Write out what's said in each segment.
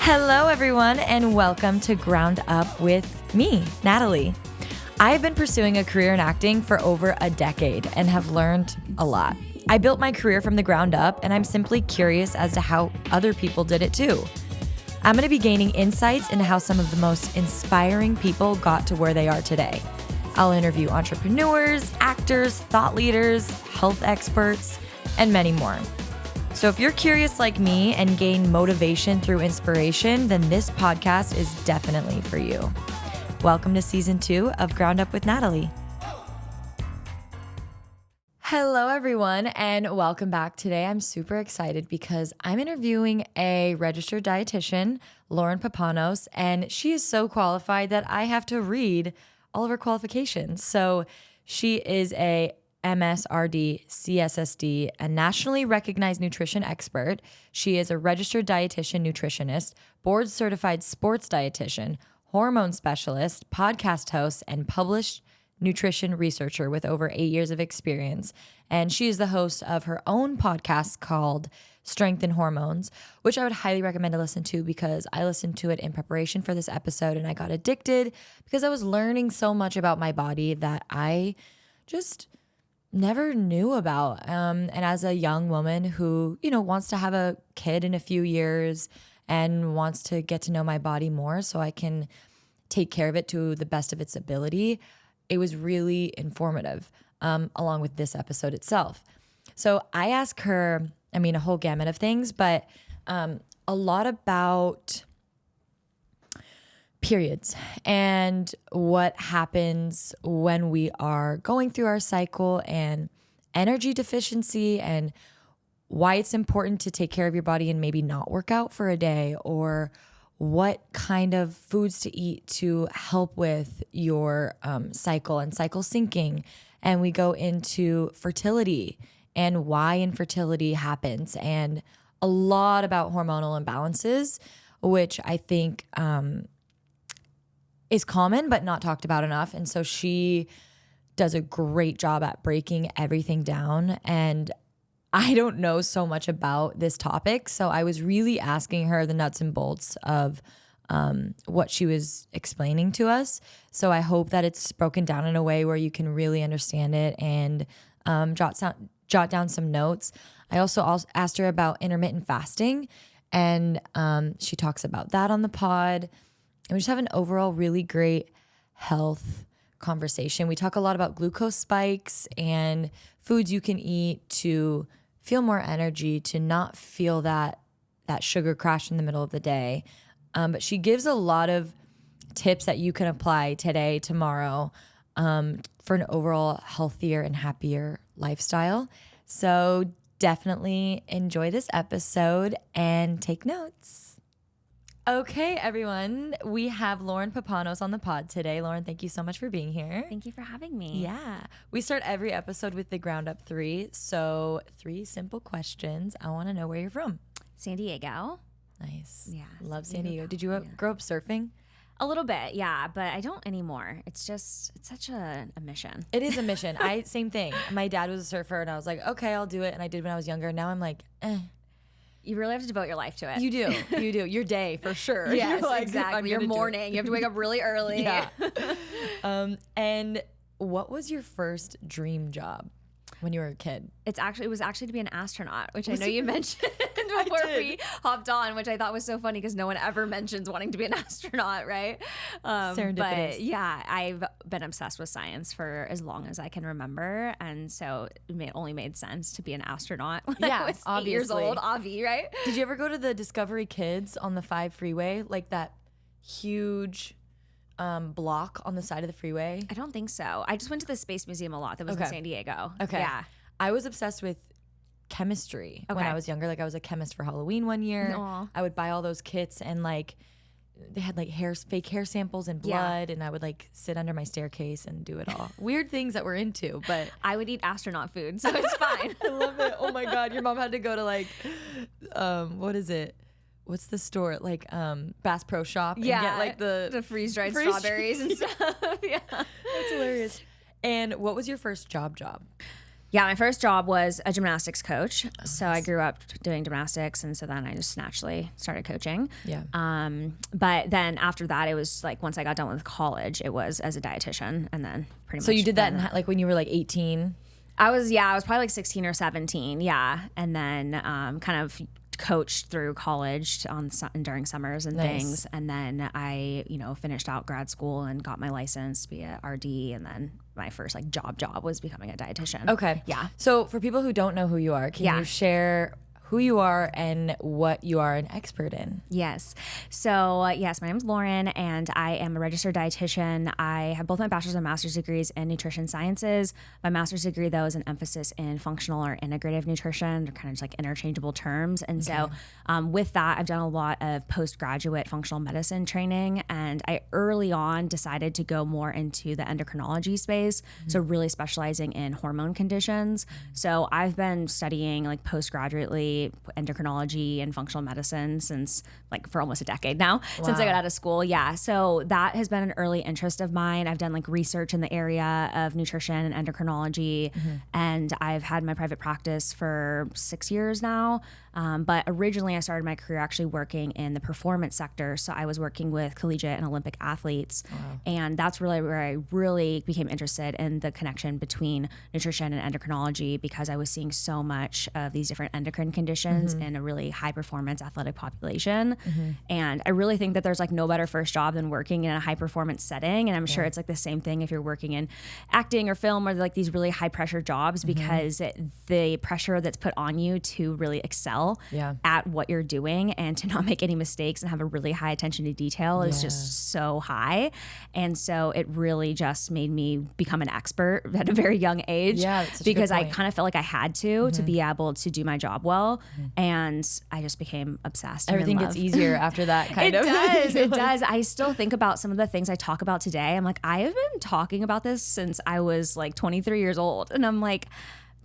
Hello, everyone, and welcome to Ground Up with me, Natalie. I've been pursuing a career in acting for over a decade and have learned a lot. I built my career from the ground up, and I'm simply curious as to how other people did it too. I'm going to be gaining insights into how some of the most inspiring people got to where they are today. I'll interview entrepreneurs, actors, thought leaders, health experts, and many more. So if you're curious like me and gain motivation through inspiration, then this podcast is definitely for you. Welcome to season 2 of Ground Up with Natalie. Hello, everyone, and welcome back. Today, I'm super excited because I'm interviewing a registered dietitian, Lauren Papanaos, and she is so qualified that I have to read all of her qualifications. So she is a MSRD, CSSD, a nationally recognized nutrition expert. She is a registered dietitian nutritionist, board certified sports dietitian, hormone specialist, podcast host, and published nutrition researcher with over 8 years of experience. And she is the host of her own podcast called Strength and Hormones, which I would highly recommend to listen to because I listened to it in preparation for this episode and I got addicted because I was learning so much about my body that I just never knew about. And as a young woman who, wants to have a kid in a few years and wants to get to know my body more so I can take care of it to the best of its ability, it was really informative, along with this episode itself. So I asked her, a whole gamut of things, but a lot about periods and what happens when we are going through our cycle and energy deficiency and why it's important to take care of your body and maybe not work out for a day, or what kind of foods to eat to help with your cycle and cycle syncing. And we go into fertility and why infertility happens and a lot about hormonal imbalances, which I think is common but not talked about enough. And so she does a great job at breaking everything down. And I don't know so much about this topic, so I was really asking her the nuts and bolts of what she was explaining to us. So I hope that it's broken down in a way where you can really understand it and jot down some notes. I also asked her about intermittent fasting, and she talks about that on the pod. And we just have an overall really great health conversation. We talk a lot about glucose spikes and foods you can eat to feel more energy, to not feel that sugar crash in the middle of the day. But she gives a lot of tips that you can apply today, tomorrow, for an overall healthier and happier lifestyle. So definitely enjoy this episode and take notes. Okay, everyone, we have Lauren Papanaos on the pod today. Lauren, thank you so much for being here. Thank you for having me. Yeah. We start every episode with the Ground Up 3. So 3 simple questions. I want to know where you're from. San Diego. Nice. Yeah. Love San Diego. Did you grow up surfing? A little bit, yeah, but I don't anymore. It's such a mission. It is a mission. Same thing. My dad was a surfer and I was like, okay, I'll do it. And I did when I was younger. Now I'm like, You really have to devote your life to it. You do. Your day, for sure. Yes, like, exactly. Your morning. You have to wake up really early. Yeah. And what was your first dream job when you were a kid? It was actually to be an astronaut, which I know you mentioned before we hopped on, which I thought was so funny because no one ever mentions wanting to be an astronaut, right? Serendipitous. But yeah, I've been obsessed with science for as long as I can remember, and so it only made sense to be an astronaut when I was 8 years old. Avi, right? Did you ever go to the Discovery Kids on the 5 freeway, like that huge block on the side of the freeway? I don't think so. I just went to the Space Museum a lot. That was in San Diego. Okay. Yeah. I was obsessed with chemistry when I was younger. Like I was a chemist for Halloween one year. Aww. I would buy all those kits and like they had like fake hair samples and blood, and I would like sit under my staircase and do it all. Weird things that we're into, but I would eat astronaut food, so it's fine. I love it. Oh my God. Your mom had to go to like, what is it? What's the store? Like Bass Pro Shop and get like the freeze-dried strawberries and stuff. Yeah. That's hilarious. And what was your first job? Yeah, my first job was a gymnastics coach. So I grew up doing gymnastics, and so then I just naturally started coaching. Yeah. But then after that, it was like once I got done with college, it was as a dietitian, and then pretty much. So you did that in, like when you were like 18? I was probably like 16 or 17. Yeah, and then kind of coached through college during summers and things, and then I finished out grad school and got my license to be a RD, and then my first like job was becoming a dietitian. Okay. Yeah. So for people who don't know who you are, can you share who you are and what you are an expert in? Yes. So yes, my name is Lauren, and I am a registered dietitian. I have both my bachelor's and master's degrees in nutrition sciences. My master's degree, though, is an emphasis in functional or integrative nutrition. They're kind of just like interchangeable terms. And so with that, I've done a lot of postgraduate functional medicine training, and I early on decided to go more into the endocrinology space. So really specializing in hormone conditions. So I've been studying like postgraduately endocrinology and functional medicine since like for almost a decade now, since I got out of school. Yeah. So that has been an early interest of mine. I've done like research in the area of nutrition and endocrinology, and I've had my private practice for 6 years now. But originally I started my career actually working in the performance sector. So I was working with collegiate and Olympic athletes. And that's really where I really became interested in the connection between nutrition and endocrinology, because I was seeing so much of these different endocrine conditions in a really high performance athletic population. And I really think that there's like no better first job than working in a high performance setting. And I'm sure it's like the same thing if you're working in acting or film or like these really high pressure jobs, because the pressure that's put on you to really excel at what you're doing and to not make any mistakes and have a really high attention to detail is just so high. And so it really just made me become an expert at a very young age, because I kind of felt like I had to be able to do my job well. And I just became obsessed. Everything gets easier after that kind of. It does. I still think about some of the things I talk about today. I'm like, I have been talking about this since I was like 23 years old. And I'm like,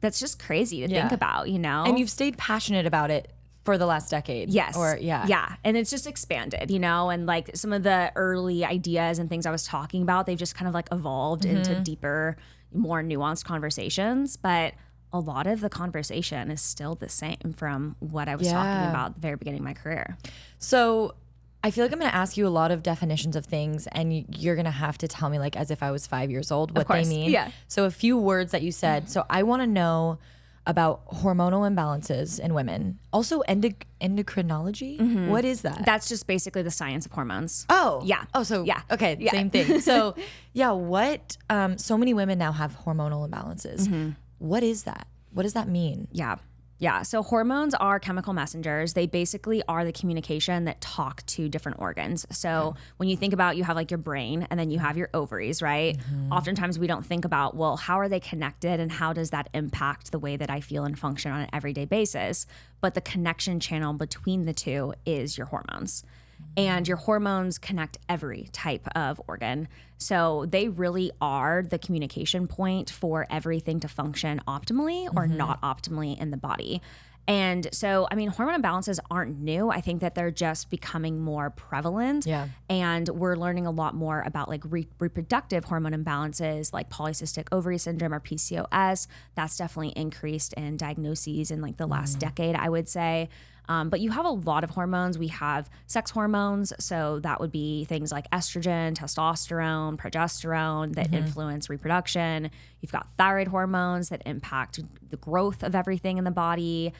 that's just crazy to think about, And you've stayed passionate about it for the last decade. Yes. And it's just expanded, and like some of the early ideas and things I was talking about, they've just kind of like evolved into deeper, more nuanced conversations. But a lot of the conversation is still the same from what I was talking about at the very beginning of my career. So I feel like I'm going to ask you a lot of definitions of things, and you're going to have to tell me, like, as if I was 5 years old, what they mean. Yeah. So a few words that you said. So I want to know about hormonal imbalances in women. Also endocrinology. What is that? That's just basically the science of hormones. Oh. Yeah. Oh, so, okay, same thing. So, what, so many women now have hormonal imbalances. What is that? What does that mean? Yeah. So hormones are chemical messengers. They basically are the communication that talk to different organs. So when you think about, you have like your brain and then you have your ovaries, right? Oftentimes we don't think about, well, how are they connected and how does that impact the way that I feel and function on an everyday basis? But the connection channel between the two is your hormones. And your hormones connect every type of organ. So they really are the communication point for everything to function optimally or not optimally in the body. And so, I mean, hormone imbalances aren't new. I think that they're just becoming more prevalent. Yeah. And we're learning a lot more about like reproductive hormone imbalances like polycystic ovary syndrome or PCOS. That's definitely increased in diagnoses in like the last decade, I would say. But you have a lot of hormones. We have sex hormones. So that would be things like estrogen, testosterone, progesterone that influence reproduction. You've got thyroid hormones that impact the growth of everything in the body.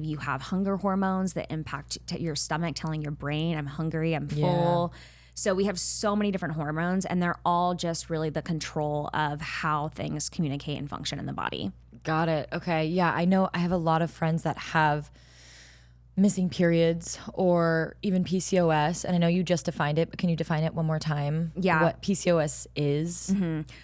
You have hunger hormones that impact your stomach, telling your brain, I'm hungry, I'm full. So we have so many different hormones, and they're all just really the control of how things communicate and function in the body. Got it. Okay. Yeah, I know I have a lot of friends that have missing periods or even PCOS. And I know you just defined it, but can you define it one more time? Yeah. What PCOS is?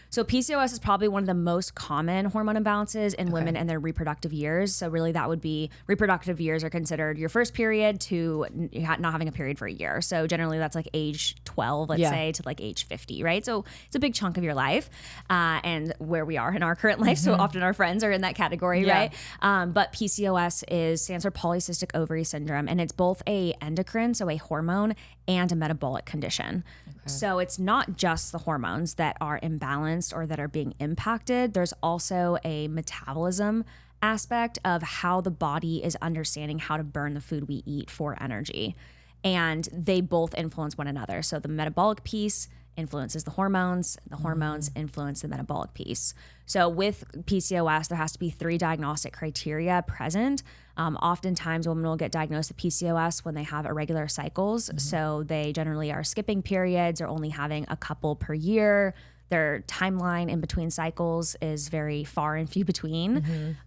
So PCOS is probably one of the most common hormone imbalances in women in their reproductive years. So really that would be reproductive years are considered your first period to not having a period for a year. So generally that's like age 12, let's say, to like age 50, right? So it's a big chunk of your life and where we are in our current life. So often our friends are in that category, right? But PCOS stands for polycystic ovary syndrome, and it's both a endocrine, so a hormone, and a metabolic condition. Okay. So it's not just the hormones that are imbalanced or that are being impacted. There's also a metabolism aspect of how the body is understanding how to burn the food we eat for energy. And they both influence one another. So the metabolic piece influences the hormones influence the metabolic piece. So with PCOS, there has to be 3 diagnostic criteria present. Oftentimes women will get diagnosed with PCOS when they have irregular cycles. So they generally are skipping periods or only having a couple per year. Their timeline in between cycles is very far and few between.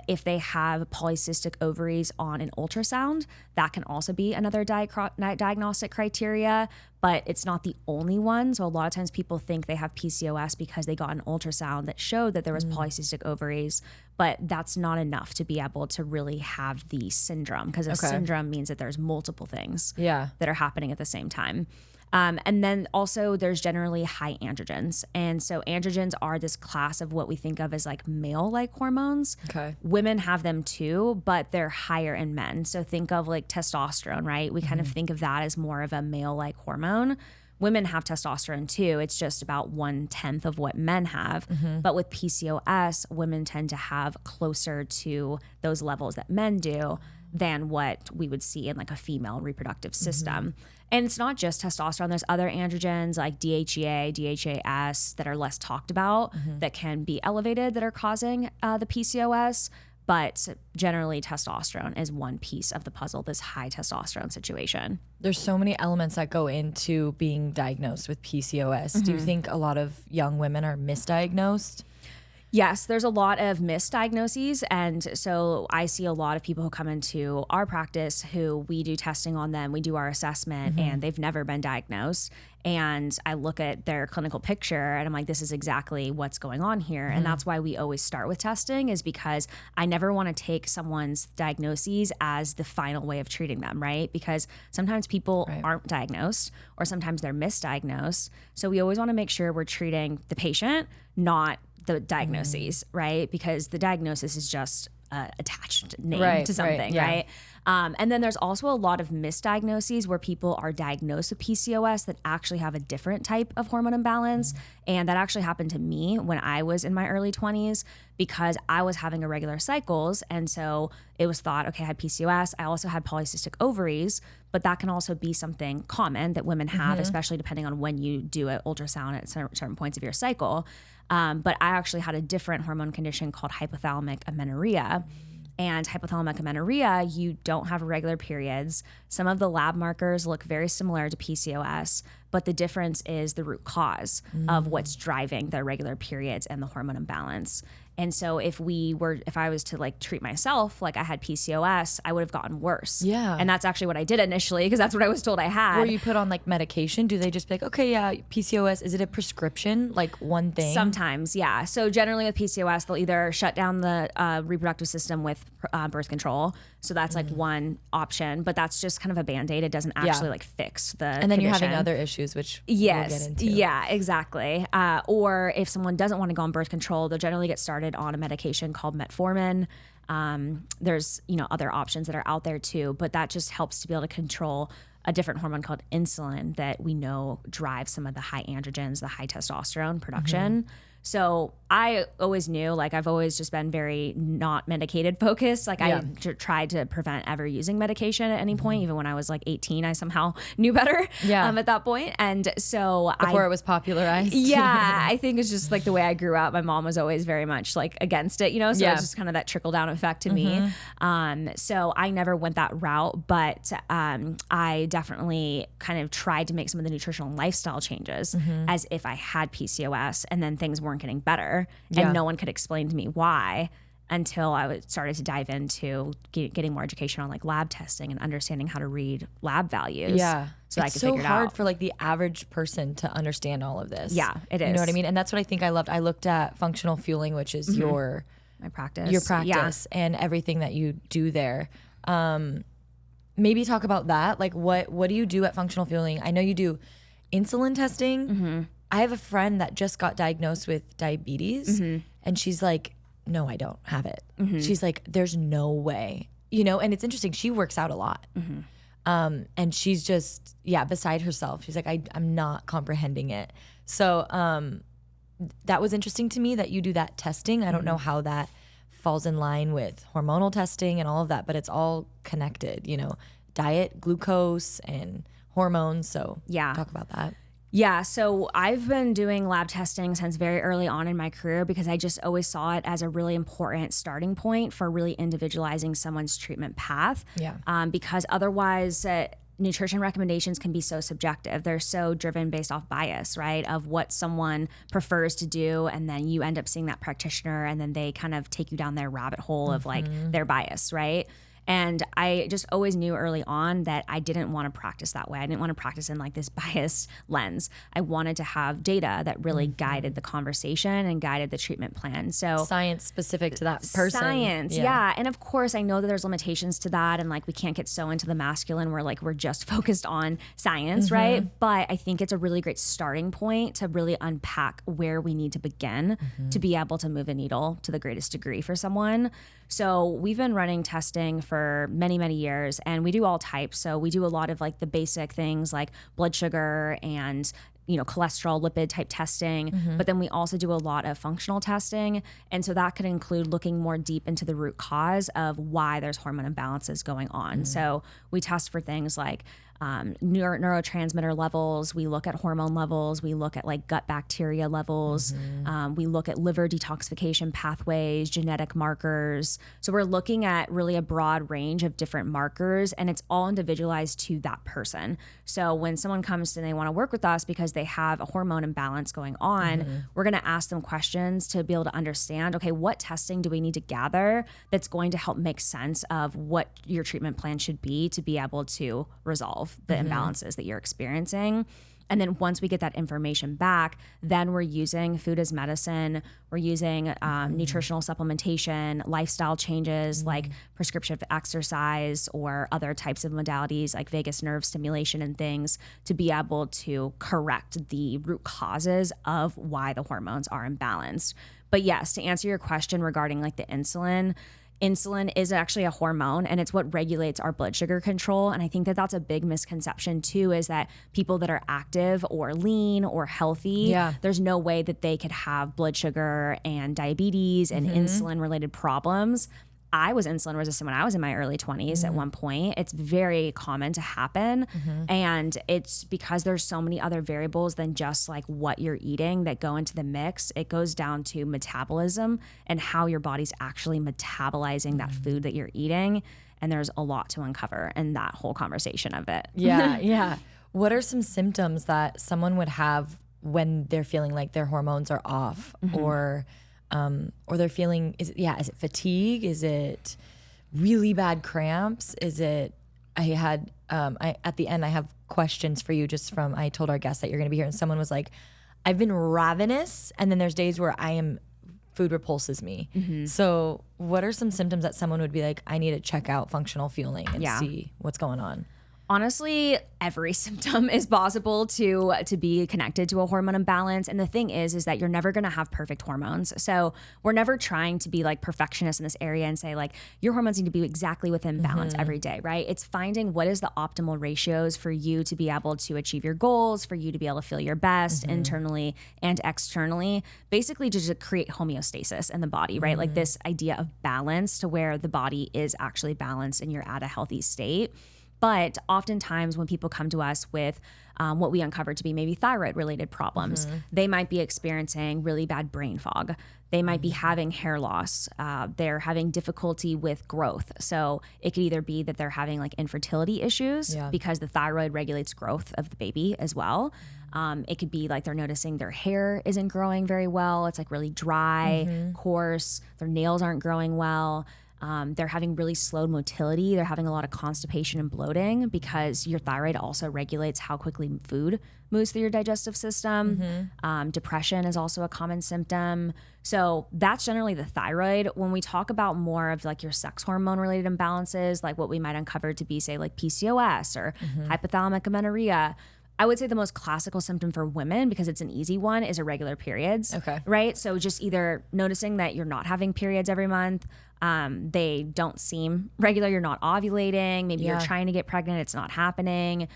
If they have polycystic ovaries on an ultrasound, that can also be another diagnostic criteria, but it's not the only one. So a lot of times people think they have PCOS because they got an ultrasound that showed that there was polycystic ovaries, but that's not enough to be able to really have the syndrome, because a syndrome means that there's multiple things that are happening at the same time. And then also there's generally high androgens. And so androgens are this class of what we think of as like male-like hormones. Okay. Women have them too, but they're higher in men. So think of like testosterone, right? We kind of think of that as more of a male-like hormone. Women have testosterone too. It's just about 1/10 of what men have. But with PCOS, women tend to have closer to those levels that men do than what we would see in like a female reproductive system. And it's not just testosterone. There's other androgens like DHEA, DHAS that are less talked about that can be elevated that are causing the PCOS. But generally testosterone is one piece of the puzzle, this high testosterone situation. There's so many elements that go into being diagnosed with PCOS. Do you think a lot of young women are misdiagnosed? Yes, there's a lot of misdiagnoses. And so I see a lot of people who come into our practice who we do testing on them, we do our assessment, and they've never been diagnosed. And I look at their clinical picture and I'm like, this is exactly what's going on here. And that's why we always start with testing, is because I never want to take someone's diagnoses as the final way of treating them, right? Because sometimes people aren't diagnosed, or sometimes they're misdiagnosed. So we always want to make sure we're treating the patient, not the diagnoses, right? Because the diagnosis is just attached name to something, right? And then there's also a lot of misdiagnoses where people are diagnosed with PCOS that actually have a different type of hormone imbalance. And that actually happened to me when I was in my early 20s, because I was having irregular cycles. And so it was thought, okay, I had PCOS. I also had polycystic ovaries, but that can also be something common that women have, especially depending on when you do an ultrasound at certain points of your cycle. But I actually had a different hormone condition called hypothalamic amenorrhea. And hypothalamic amenorrhea, you don't have regular periods. Some of the lab markers look very similar to PCOS, but the difference is the root cause of what's driving the irregular periods and the hormone imbalance. And so if I was to like treat myself like I had PCOS, I would have gotten worse. Yeah. And that's actually what I did initially, because that's what I was told I had. Were you put on like medication? Do they just be like, okay, yeah, PCOS, is it a prescription, like one thing? Sometimes, yeah. So generally with PCOS, they'll either shut down the reproductive system with birth control. So that's like one option, but that's just kind of a Band-Aid. It doesn't actually like fix the And then condition. you're having other issues, which we'll get into. Yeah, exactly. Or if someone doesn't want to go on birth control, they'll generally get started on a medication called metformin. There's, other options that are out there too, but that just helps to be able to control a different hormone called insulin that we know drives some of the high androgens, the high testosterone production. So I always knew, like I've always just been very not medicated focused. Like I tried to prevent ever using medication at any point. Even when I was like 18, I somehow knew better at that point. And so before it was popularized. Yeah, I think it's just like the way I grew up. My mom was always very much like against it, so it's just kind of that trickle down effect to me. So I never went that route, but I definitely kind of tried to make some of the nutritional and lifestyle changes as if I had PCOS, and then things weren't getting better, and no one could explain to me why until I started to dive into getting more education on like lab testing and understanding how to read lab values. Yeah. So I could figure it out. It's so hard for like the average person to understand all of this. Yeah, it is. You know what I mean? And that's what I think I loved. I looked at functional fueling, which is my practice. Your practice and everything that you do there. Maybe talk about that. Like what do you do at functional fueling? I know you do insulin testing. I have a friend that just got diagnosed with diabetes, and she's like, no, I don't have it. She's like, there's no way and it's interesting. She works out a lot. And she's just, beside herself. She's like, I'm not comprehending it. So that was interesting to me that you do that testing. I don't know how that falls in line with hormonal testing and all of that, but it's all connected, diet, glucose, and hormones. So talk about that. Yeah, so I've been doing lab testing since very early on in my career because I just always saw it as a really important starting point for really individualizing someone's treatment path. Yeah. Because otherwise, nutrition recommendations can be so subjective. They're so driven based off bias, right, of what someone prefers to do. And then you end up seeing that practitioner and then they kind of take you down their rabbit hole of like their bias, right? And I just always knew early on that I didn't want to practice that way. I didn't want to practice in like this biased lens. I wanted to have data that really guided the conversation and guided the treatment plan. So science specific to that person. Science, yeah. And of course, I know that there's limitations to that. And like, we can't get so into the masculine where like we're just focused on science, right? But I think it's a really great starting point to really unpack where we need to begin to be able to move the needle to the greatest degree for someone. So we've been running testing for many, many years, and we do all types. So we do a lot of like the basic things like blood sugar and cholesterol, lipid type testing, but then we also do a lot of functional testing. And so that could include looking more deep into the root cause of why there's hormone imbalances going on. So we test for things like neurotransmitter levels. We look at hormone levels. We look at like gut bacteria levels. We look at liver detoxification pathways, genetic markers. So we're looking at really a broad range of different markers, and it's all individualized to that person. So when someone comes and they want to work with us because they have a hormone imbalance going on, we're going to ask them questions to be able to understand, okay, what testing do we need to gather that's going to help make sense of what your treatment plan should be to be able to resolve the imbalances that you're experiencing. And then once we get that information back, then we're using food as medicine. We're using nutritional supplementation, lifestyle changes like prescription exercise or other types of modalities like vagus nerve stimulation and things to be able to correct the root causes of why the hormones are imbalanced. But yes, to answer your question regarding like the insulin is actually a hormone, and it's what regulates our blood sugar control. And I think that that's a big misconception too, is that people that are active or lean or healthy, there's no way that they could have blood sugar and diabetes and insulin related problems. I was insulin resistant when I was in my early 20s at one point. It's very common to happen. And it's because there's so many other variables than just like what you're eating that go into the mix. It goes down to metabolism and how your body's actually metabolizing that food that you're eating. And there's a lot to uncover in that whole conversation of it. Yeah. What are some symptoms that someone would have when they're feeling like their hormones are off or they're feeling, is it fatigue? Is it really bad cramps? Is it, at the end, I have questions for you I told our guests that you're going to be here, and someone was like, I've been ravenous, and then there's days where food repulses me. So what are some symptoms that someone would be like, I need to check out functional fueling and see what's going on? Honestly, every symptom is possible to be connected to a hormone imbalance. And the thing is that you're never going to have perfect hormones. So we're never trying to be like perfectionists in this area and say like, your hormones need to be exactly within balance every day, right? It's finding what is the optimal ratios for you to be able to achieve your goals, for you to be able to feel your best internally and externally, basically just to create homeostasis in the body, right? Like this idea of balance to where the body is actually balanced and you're at a healthy state. But oftentimes when people come to us with what we uncover to be maybe thyroid related problems, they might be experiencing really bad brain fog. They might be having hair loss. They're having difficulty with growth. So it could either be that they're having like infertility issues because the thyroid regulates growth of the baby as well. It could be like they're noticing their hair isn't growing very well. It's like really dry, coarse. Their nails aren't growing well. They're having really slowed motility. They're having a lot of constipation and bloating because your thyroid also regulates how quickly food moves through your digestive system. Depression is also a common symptom. So that's generally the thyroid. When we talk about more of like your sex hormone related imbalances, like what we might uncover to be say like PCOS or hypothalamic amenorrhea, I would say the most classical symptom for women, because it's an easy one, is irregular periods. Okay. Right? So just either noticing that you're not having periods every month, they don't seem regular, you're not ovulating, maybe you're trying to get pregnant, it's not happening.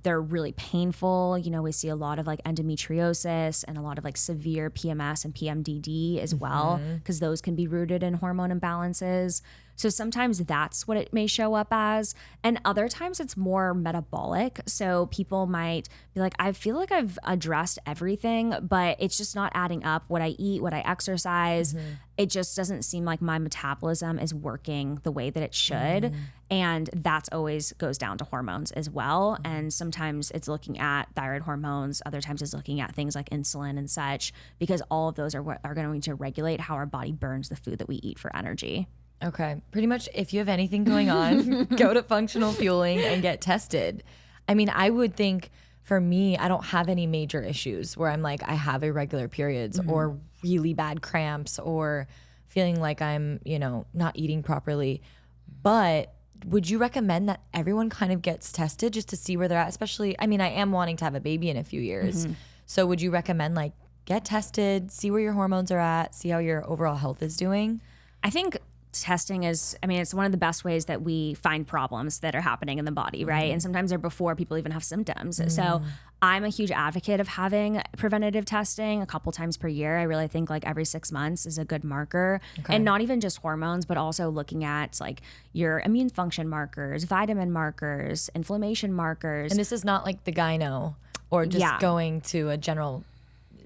They're really painful. You know, we see a lot of like endometriosis and a lot of like severe PMS and PMDD as well, because those can be rooted in hormone imbalances. So sometimes that's what it may show up as. And other times it's more metabolic. So people might be like, I feel like I've addressed everything, but it's just not adding up. What I eat, what I exercise, it just doesn't seem like my metabolism is working the way that it should. And that's always goes down to hormones as well. And sometimes it's looking at thyroid hormones. Other times it's looking at things like insulin and such, because all of those are what are going to regulate how our body burns the food that we eat for energy. Okay. Pretty much if you have anything going on, go to functional fueling and get tested. I mean, I would think for me, I don't have any major issues where I'm like, I have irregular periods or really bad cramps or feeling like I'm, you know, not eating properly. But would you recommend that everyone kind of gets tested just to see where they're at? Especially, I mean, I am wanting to have a baby in a few years. So would you recommend like get tested, see where your hormones are at, see how your overall health is doing? I think testing is, I mean, it's one of the best ways that we find problems that are happening in the body, right? And sometimes they're before people even have symptoms. So I'm a huge advocate of having preventative testing a couple times per year. I really think like every 6 months is a good marker. And not even just hormones, but also looking at like your immune function markers, vitamin markers, inflammation markers. And this is not like the gyno or just going to a general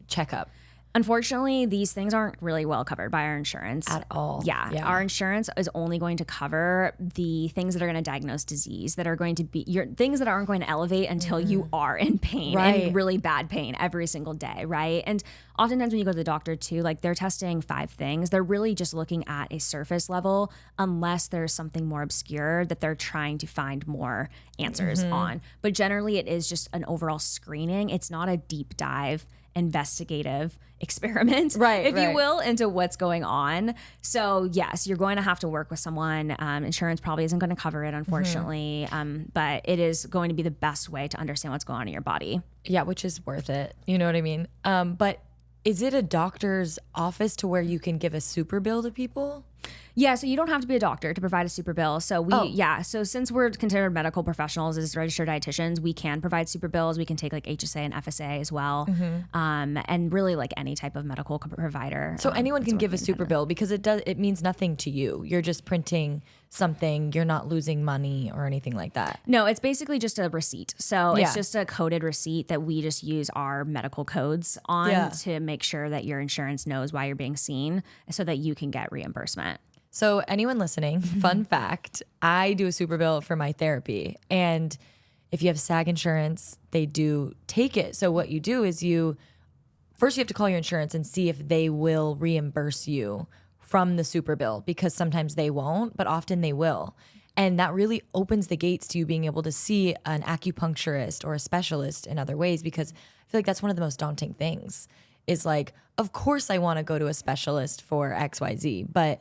checkup. Unfortunately, these things aren't really well covered by our insurance. At all. Yeah. Our insurance is only going to cover the things that are going to diagnose disease, that are going to be your things that aren't going to elevate until you are in pain and really bad pain every single day, right? And oftentimes when you go to the doctor too, like they're testing 5 things. They're really just looking at a surface level unless there's something more obscure that they're trying to find more answers on. But generally it is just an overall screening. It's not a deep dive investigative experiment, if you will, into what's going on. So yes, you're going to have to work with someone. Insurance probably isn't going to cover it, unfortunately, but it is going to be the best way to understand what's going on in your body. Yeah, which is worth it. You know what I mean? But is it a doctor's office to where you can give a super bill to people? Yeah, so you don't have to be a doctor to provide a super bill. So so since we're considered medical professionals as registered dietitians, we can provide super bills. We can take like HSA and FSA as well, and really like any type of medical provider. So anyone can give a super bill because it means nothing to you. You're just printing something. You're not losing money or anything like that. No, it's basically just a receipt. So it's just a coded receipt that we just use our medical codes on to make sure that your insurance knows why you're being seen so that you can get reimbursement. So anyone listening, fun fact, I do a super bill for my therapy. And if you have SAG insurance, they do take it. So what you do is first you have to call your insurance and see if they will reimburse you from the super bill, because sometimes they won't, but often they will. And that really opens the gates to you being able to see an acupuncturist or a specialist in other ways, because I feel like that's one of the most daunting things is like, of course I want to go to a specialist for XYZ, but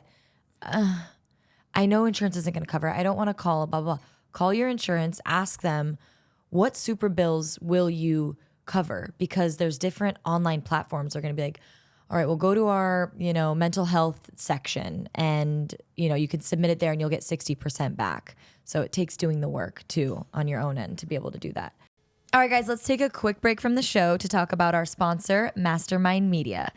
I know insurance isn't going to cover it. I don't want to call blah, blah, blah. Call your insurance, ask them what super bills will you cover, because there's different online platforms. They're going to be like, all right, we'll go to our, mental health section and, you can submit it there and you'll get 60% back. So it takes doing the work too on your own end to be able to do that. All right, guys, let's take a quick break from the show to talk about our sponsor, Mastermind Media.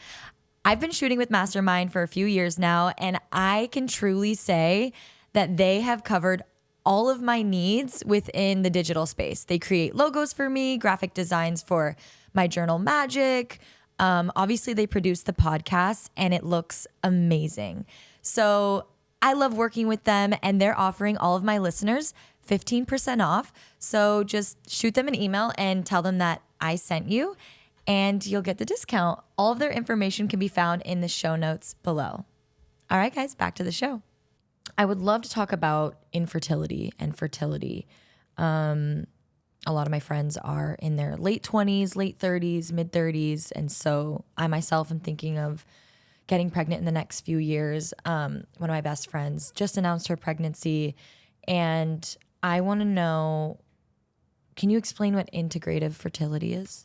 I've been shooting with Mastermind for a few years now, and I can truly say that they have covered all of my needs within the digital space. They create logos for me, graphic designs for my journal magic. Obviously, they produce the podcast, and it looks amazing. So I love working with them, and they're offering all of my listeners 15% off. So just shoot them an email and tell them that I sent you, and you'll get the discount. All of their information can be found in the show notes below. All right, guys, back to the show. I would love to talk about infertility and fertility. A lot of my friends are in their late 20s, late 30s, mid 30s. And so I myself am thinking of getting pregnant in the next few years. One of my best friends just announced her pregnancy, and I want to know can you explain what integrative fertility is?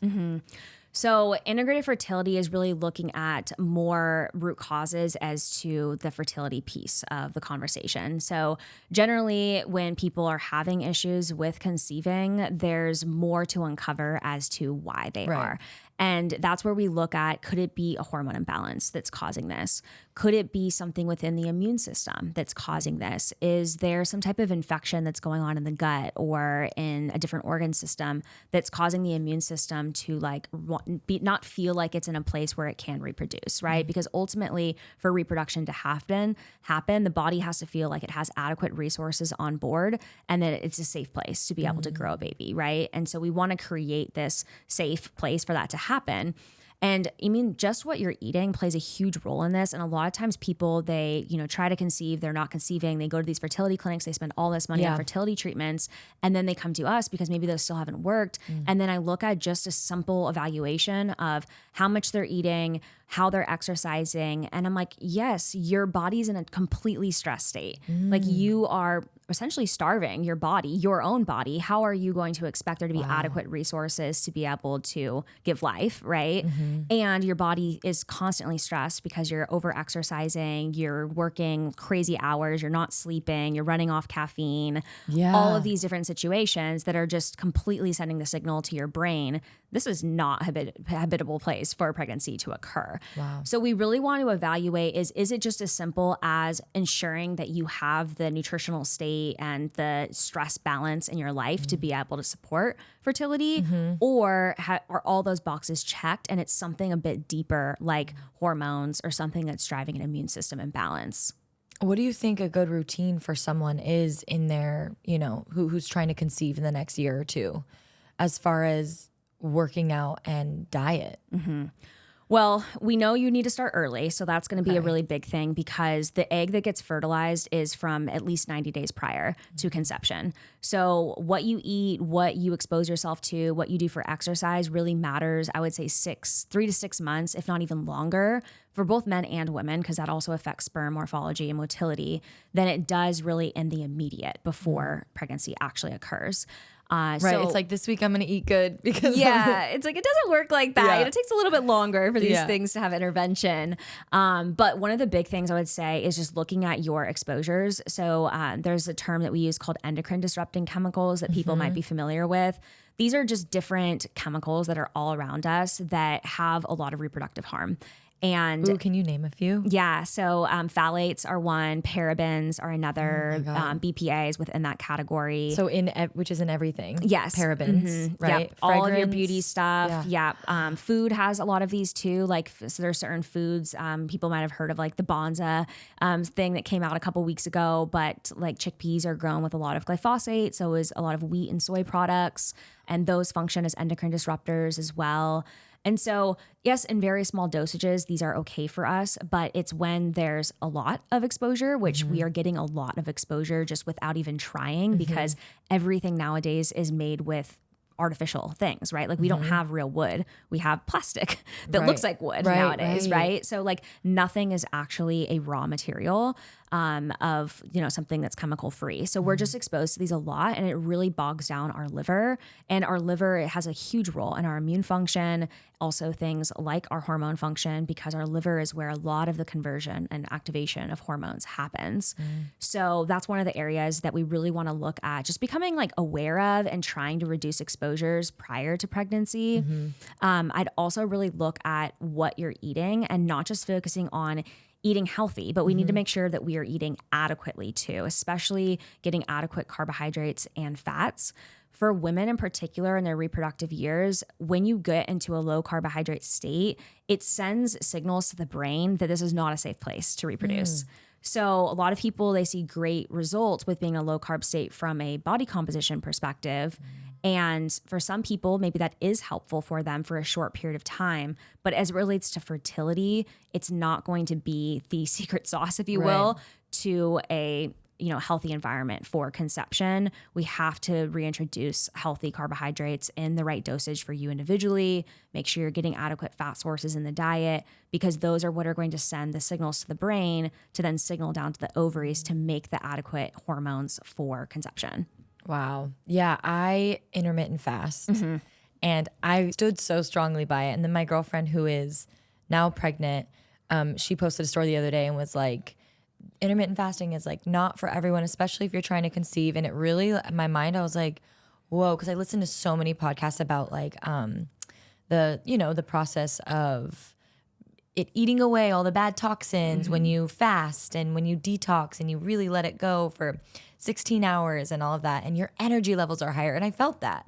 So integrative fertility is really looking at more root causes as to the fertility piece of the conversation. So generally, when people are having issues with conceiving, there's more to uncover as to why they are. And that's where we look at, could it be a hormone imbalance that's causing this? Could it be something within the immune system that's causing this? Is there some type of infection that's going on in the gut or in a different organ system that's causing the immune system to not feel like it's in a place where it can reproduce, right? Because ultimately, for reproduction to happen, the body has to feel like it has adequate resources on board and that it's a safe place to be able to grow a baby, right? And so we want to create this safe place for that to happen. And I mean, just what you're eating plays a huge role in this. And a lot of times people, they, try to conceive, they're not conceiving. They go to these fertility clinics, they spend all this money on fertility treatments, and then they come to us because maybe those still haven't worked. And then I look at just a simple evaluation of how much they're eating, how they're exercising. And I'm like, yes, your body's in a completely stressed state. Like you are essentially starving your body, your own body. How are you going to expect there to be adequate resources to be able to give life, right? And your body is constantly stressed because you're over exercising, you're working crazy hours, you're not sleeping, you're running off caffeine, all of these different situations that are just completely sending the signal to your brain. This is not a habitable place for a pregnancy to occur. So we really want to evaluate is it just as simple as ensuring that you have the nutritional state and the stress balance in your life to be able to support fertility, or are all those boxes checked and it's something a bit deeper like hormones or something that's driving an immune system imbalance? What do you think a good routine for someone is in their, who's trying to conceive in the next year or two, as far as working out and diet? Well, we know you need to start early, so that's going to be a really big thing because the egg that gets fertilized is from at least 90 days prior to conception. So what you eat, what you expose yourself to, what you do for exercise really matters. I would say 3 to 6 months, if not even longer, for both men and women, because that also affects sperm morphology and motility, than it does really in the immediate before pregnancy actually occurs. So, it's like this week I'm going to eat good because it's like it doesn't work like that. It takes a little bit longer for these things to have intervention. But one of the big things I would say is just looking at your exposures. So there's a term that we use called endocrine disrupting chemicals that people might be familiar with. These are just different chemicals that are all around us that have a lot of reproductive harm. And can you name a few? Yeah. So phthalates are one, parabens are another, BPA is within that category. So which is in everything. Yes. Parabens, right? Yep. All of your beauty stuff. Food has a lot of these too. Like, so there's certain foods, people might have heard of like the Bonza thing that came out a couple weeks ago, but like chickpeas are grown with a lot of glyphosate. So is a lot of wheat and soy products, and those function as endocrine disruptors as well. And so, yes, in very small dosages, these are okay for us, but it's when there's a lot of exposure, which we are getting a lot of exposure just without even trying, because everything nowadays is made with artificial things, right? Like we don't have real wood. We have plastic that looks like wood nowadays, right? So like nothing is actually a raw material of, something that's chemical free. So we're just exposed to these a lot, and it really bogs down our liver, and our liver, it has a huge role in our immune function, also things like our hormone function, because our liver is where a lot of the conversion and activation of hormones happens. So that's one of the areas that we really want to look at, just becoming like aware of and trying to reduce exposures prior to pregnancy. I'd also really look at what you're eating and not just focusing on eating healthy, but we need to make sure that we are eating adequately too, especially getting adequate carbohydrates and fats. For women in particular in their reproductive years, when you get into a low carbohydrate state, it sends signals to the brain that this is not a safe place to reproduce. So a lot of people, they see great results with being a low carb state from a body composition perspective. And for some people, maybe that is helpful for them for a short period of time. But as it relates to fertility, it's not going to be the secret sauce, if you will, to a healthy environment for conception. We have to reintroduce healthy carbohydrates in the right dosage for you individually. Make sure you're getting adequate fat sources in the diet, because those are what are going to send the signals to the brain to then signal down to the ovaries to make the adequate hormones for conception. Wow. Yeah, I intermittent fast and I stood so strongly by it. And then my girlfriend, who is now pregnant, she posted a story the other day and was like, intermittent fasting is like not for everyone, especially if you're trying to conceive. And it really, in my mind, I was like, whoa, because I listened to so many podcasts about like the process of it eating away all the bad toxins when you fast and when you detox and you really let it go for 16 hours and all of that, and your energy levels are higher. And I felt that.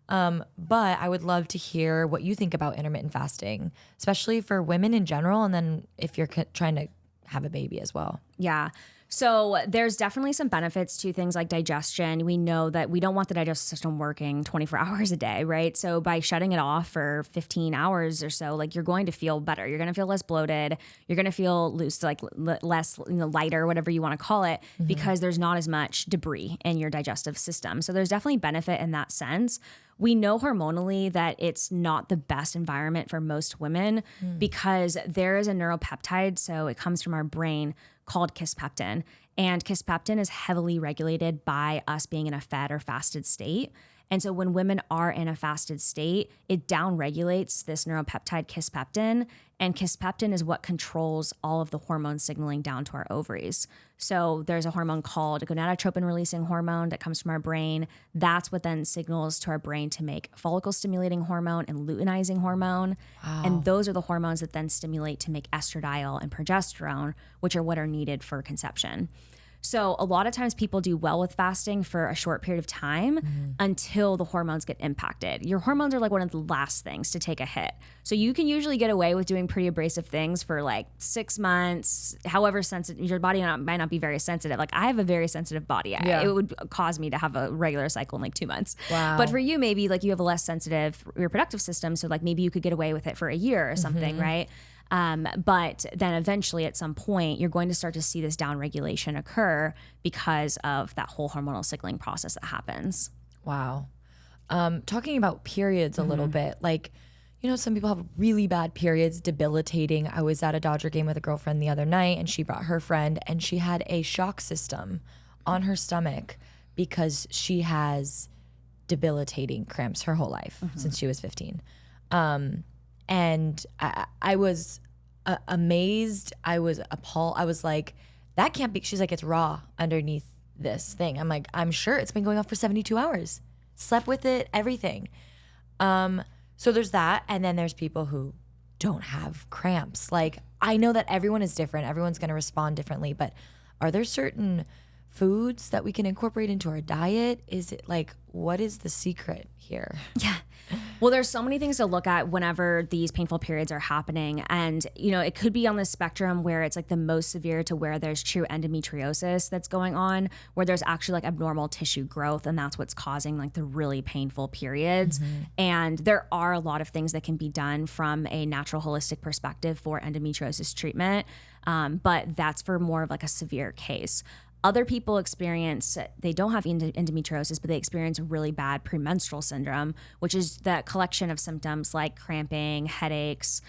But I would love to hear what you think about intermittent fasting, especially for women in general. And then if you're trying to have a baby as well. Yeah. So there's definitely some benefits to things like digestion. We know that we don't want the digestive system working 24 hours a day, right? So by shutting it off for 15 hours or so, like you're going to feel better. You're going to feel less bloated. You're going to feel loose, like less, lighter, whatever you want to call it, because there's not as much debris in your digestive system. So there's definitely benefit in that sense. We know hormonally that it's not the best environment for most women because there is a neuropeptide, so it comes from our brain, called kisspeptin. And kisspeptin is heavily regulated by us being in a fed or fasted state. And so when women are in a fasted state, it downregulates this neuropeptide kisspeptin. And kisspeptin is what controls all of the hormone signaling down to our ovaries. So there's a hormone called gonadotropin releasing hormone that comes from our brain. That's what then signals to our brain to make follicle stimulating hormone and luteinizing hormone. Wow. And those are the hormones that then stimulate to make estradiol and progesterone, which are what are needed for conception. So a lot of times people do well with fasting for a short period of time until the hormones get impacted. Your hormones are like one of the last things to take a hit. So you can usually get away with doing pretty abrasive things for like 6 months, however sensitive, your body might not be very sensitive. Like I have a very sensitive body. Yeah. It would cause me to have a regular cycle in like 2 months. Wow. But for you, maybe like you have a less sensitive reproductive system. So like maybe you could get away with it for a year or something, right? But then eventually at some point, you're going to start to see this downregulation occur because of that whole hormonal signaling process that happens. Wow. Talking about periods a little bit, like, some people have really bad periods, debilitating. I was at a Dodger game with a girlfriend the other night and she brought her friend and she had a shock system on her stomach because she has debilitating cramps her whole life since she was 15. And I was amazed. I was appalled. I was like, that can't be. She's like, it's raw underneath this thing. I'm like, I'm sure it's been going on for 72 hours. Slept with it, everything. So there's that. And then there's people who don't have cramps. Like, I know that everyone is different. Everyone's going to respond differently. But are there certain foods that we can incorporate into our diet? Is it like, what is the secret here? Yeah. Well, there's so many things to look at whenever these painful periods are happening. And, it could be on the spectrum where it's like the most severe to where there's true endometriosis that's going on, where there's actually like abnormal tissue growth. And that's what's causing like the really painful periods. And there are a lot of things that can be done from a natural holistic perspective for endometriosis treatment. But that's for more of like a severe case. Other people experience, they don't have endometriosis, but they experience really bad premenstrual syndrome, which is that collection of symptoms like cramping, headaches,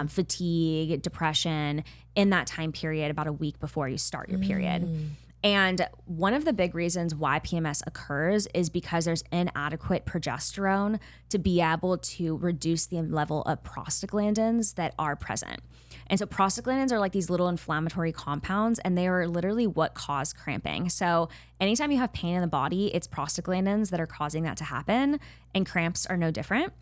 fatigue, depression in that time period about a week before you start your period. And one of the big reasons why PMS occurs is because there's inadequate progesterone to be able to reduce the level of prostaglandins that are present. And so prostaglandins are like these little inflammatory compounds, and they are literally what cause cramping. So anytime you have pain in the body, it's prostaglandins that are causing that to happen, and cramps are no different.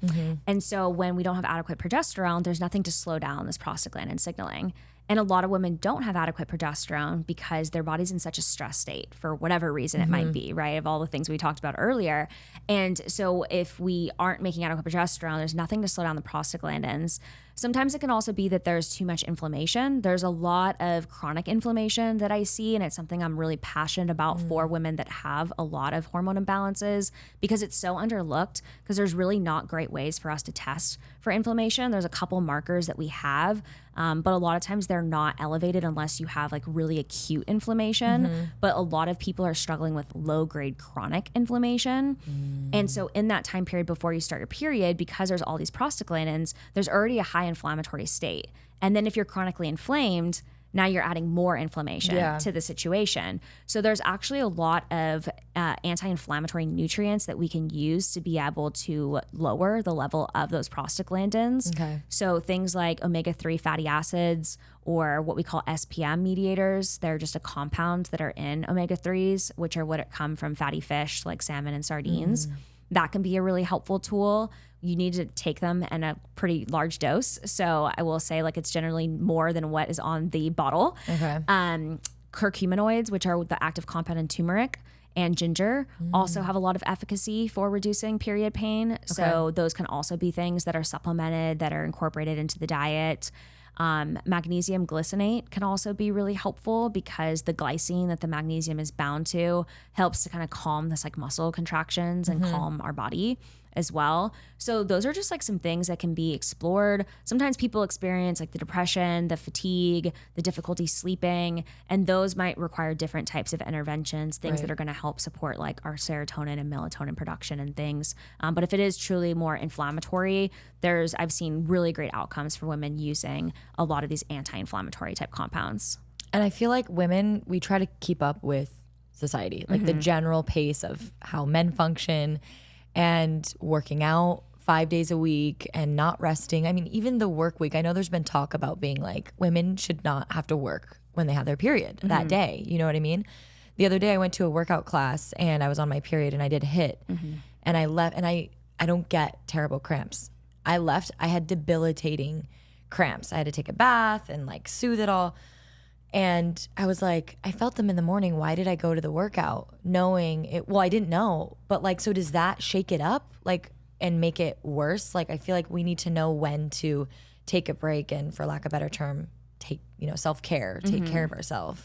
And so when we don't have adequate progesterone, there's nothing to slow down this prostaglandin signaling. And a lot of women don't have adequate progesterone because their body's in such a stress state for whatever reason it might be, right? Of all the things we talked about earlier. And so if we aren't making adequate progesterone, there's nothing to slow down the prostaglandins. Sometimes it can also be that there's too much inflammation. There's a lot of chronic inflammation that I see, and it's something I'm really passionate about for women that have a lot of hormone imbalances because it's so underlooked, because there's really not great ways for us to test for inflammation. There's a couple markers that we have, but a lot of times they're not elevated unless you have like really acute inflammation. But a lot of people are struggling with low-grade chronic inflammation. And so in that time period before you start your period, because there's all these prostaglandins, there's already a high inflammatory state. And then if you're chronically inflamed, now you're adding more inflammation to the situation. So there's actually a lot of anti-inflammatory nutrients that we can use to be able to lower the level of those prostaglandins. Okay. So things like omega-3 fatty acids, or what we call SPM mediators. They're just a compound that are in omega-3s, which are what come from fatty fish like salmon and sardines. That can be a really helpful tool. You need to take them in a pretty large dose. So I will say, like, it's generally more than what is on the bottle. Okay. Curcuminoids, which are the active compound in turmeric and ginger, also have a lot of efficacy for reducing period pain. So those can also be things that are supplemented, that are incorporated into the diet. Magnesium glycinate can also be really helpful because the glycine that the magnesium is bound to helps to kind of calm this like muscle contractions and calm our body as well. So those are just like some things that can be explored. Sometimes people experience like the depression, the fatigue, the difficulty sleeping, and those might require different types of interventions, things that are going to help support like our serotonin and melatonin production and things. But if it is truly more inflammatory, I've seen really great outcomes for women using a lot of these anti-inflammatory type compounds. And I feel like women, we try to keep up with society, like the general pace of how men function, and working out 5 days a week and not resting. I mean, even the work week, I know there's been talk about being like women should not have to work when they have their period that day. You know what I mean? The other day I went to a workout class and I was on my period and I did HIIT and I left, and I don't get terrible cramps. I left, I had debilitating cramps. I had to take a bath and like soothe it all. And I was like, I felt them in the morning. Why did I go to the workout knowing it? Well, I didn't know, but like, so does that shake it up like and make it worse? Like, I feel like we need to know when to take a break and, for lack of a better term, take, self-care, take care of ourselves.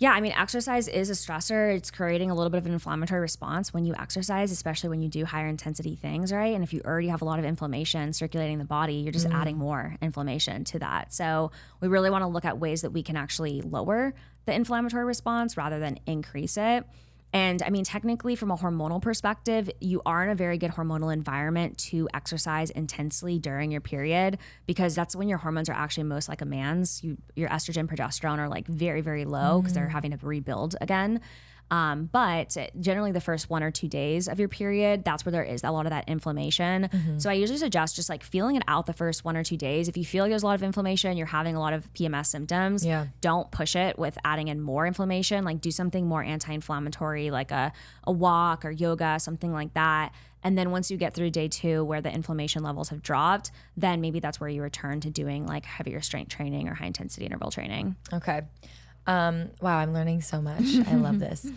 Yeah, I mean, exercise is a stressor. It's creating a little bit of an inflammatory response when you exercise, especially when you do higher intensity things, right? And if you already have a lot of inflammation circulating the body, you're just adding more inflammation to that. So we really want to look at ways that we can actually lower the inflammatory response rather than increase it. And I mean, technically from a hormonal perspective, you are in a very good hormonal environment to exercise intensely during your period, because that's when your hormones are actually most like a man's. Your estrogen, progesterone are like very, very low because they're having to rebuild again. But generally the first 1 or 2 days of your period, that's where there is a lot of that inflammation. So I usually suggest just like feeling it out the first 1 or 2 days. If you feel like there's a lot of inflammation, you're having a lot of PMS symptoms, don't push it with adding in more inflammation. Like do something more anti-inflammatory, like a walk or yoga, something like that. And then once you get through day 2 where the inflammation levels have dropped, then maybe that's where you return to doing like heavier strength training or high intensity interval training. Okay. Wow, I'm learning so much. I love this.